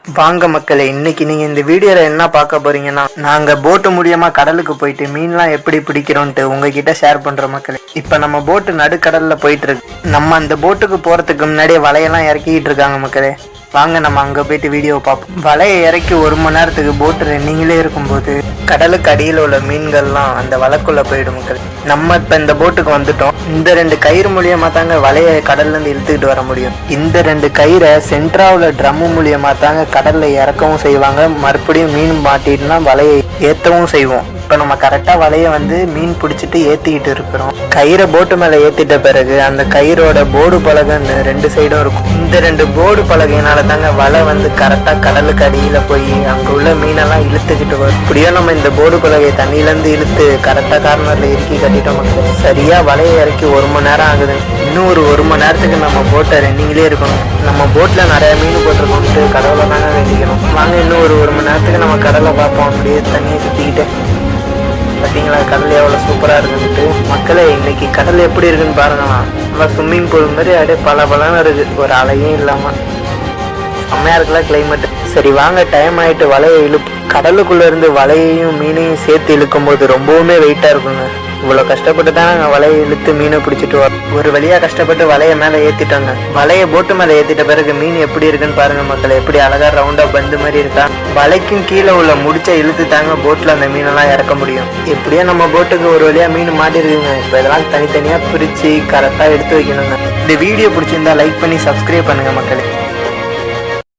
வாங்க மக்களே, இன்னைக்கு நீங்க இந்த வீடியோல என்ன பார்க்க போறீங்கன்னா, நாங்க போட்டு மூலியமா கடலுக்கு போயிட்டு மீன்லாம் எப்படி பிடிக்கிறோம்ட்டு உங்ககிட்ட ஷேர் பண்ற மக்களே. இப்ப நம்ம போட்டு நடுக்கடல்ல போயிட்டு இருக்கு. நம்ம அந்த போட்டுக்கு போறதுக்கு முன்னாடியே வலையெல்லாம் இறக்கிட்டு இருக்காங்க மக்களே. வாங்க நம்ம அங்க போயிட்டு வீடியோ பார்ப்போம். வலையை இறக்கி 1 மணி நேரத்துக்கு போட்டு ரன்னிங்லே இருக்கும்போது கடலுக்கு அடியில் உள்ள மீன்கள்லாம் அந்த வலைக்குள்ள போயிடும் மக்கள். நம்ம இப்ப இந்த போட்டுக்கு வந்துட்டோம். இந்த 2 கயிறு மூலியமா தாங்க வலையை கடல்ல இருந்து இழுத்துக்கிட்டு வர முடியும். இந்த 2 கயிறை சென்ட்ரா உள்ள ட்ரம் மூலியமா தாங்க கடல்ல இறக்கவும் செய்வாங்க. மறுபடியும் மீன் மாட்டிட்டுனா வலையை ஏற்றவும் செய்வோம். இப்போ நம்ம கரெக்டாக வலையை மீன் பிடிச்சிட்டு ஏற்றிக்கிட்டு இருக்கிறோம். கயிறை போட்டு மேலே ஏற்றிட்ட பிறகு அந்த கயிறோட போர்டு பலகைன்னு 2 சைடும் இருக்கும். இந்த 2 போர்டு பலகையினால தாங்க வலை கரெக்டாக கடலுக்கு அடியில் போய் அங்கே உள்ள மீனெல்லாம் இழுத்துக்கிட்டு வரும். இப்படியோ நம்ம இந்த போர்டு பலகை தண்ணியிலேருந்து இழுத்து கரெக்டாக கார்னரில் இறுக்கி கட்டிட்டோம். சரியாக வலையை இறக்கி 1 மணி நேரம் ஆகுது. இன்னும் ஒரு 1 மணி நேரத்துக்கு நம்ம போட்டை ரன்னிங்லேயே இருக்கணும். நம்ம போட்டில் நிறையா மீன் போட்டிருக்கோம்ட்டு கடவுளை தாங்க வேண்டிக்கணும். வாங்க இன்னும் ஒரு 1 மணி நேரத்துக்கு நம்ம கடலை பார்ப்போம். அப்படியே தண்ணியை சுற்றிக்கிட்டு பார்த்தீங்களா கடல் எவ்வளோ சூப்பராக இருக்குன்ட்டு. மக்களே, இன்னைக்கு கடல் எப்படி இருக்குன்னு பாருங்களா. நல்லா ஸ்விம்மிங் பூல் மாதிரி அப்படியே பலன்னு இருக்குது. ஒரு அலையும் இல்லாமல் செம்மையாக இருக்குல்ல கிளைமேட். சரி வாங்க, டைம் ஆகிட்டு வலையை கடலுக்குள்ளே இருந்து வலையையும் மீனையும் சேர்த்து இழுக்கும் போது ரொம்பவுமே வெயிட்டாக இருக்குங்க. இவ்வளோ கஷ்டப்பட்டு தான் நாங்கள் வலையை இழுத்து மீனை பிடிச்சிட்டு வரோம். ஒரு வழியாக கஷ்டப்பட்டு வலையை மேலே ஏற்றிட்டோங்க. வலையை போட்டு மேலே ஏற்றிட்ட பிறகு மீன் எப்படி இருக்குன்னு பாருங்க மக்கள். எப்படி அழகாக ரவுண்டாக பந்து மாதிரி இருக்கா. வலைக்கும் கீழே உள்ள முடிச்ச இழுத்து தாங்க போட்டில் அந்த மீனெல்லாம் இறக்க முடியும். எப்படியோ நம்ம போட்டுக்கு ஒரு வழியாக மீன் மாட்டிருக்குங்க. இப்போ இதெல்லாம் தனித்தனியாக பிரித்து கரெக்டாக எடுத்து வைக்கணுங்க. இந்த வீடியோ பிடிச்சிருந்தா லைக் பண்ணி சப்ஸ்கிரைப் பண்ணுங்க மக்களே.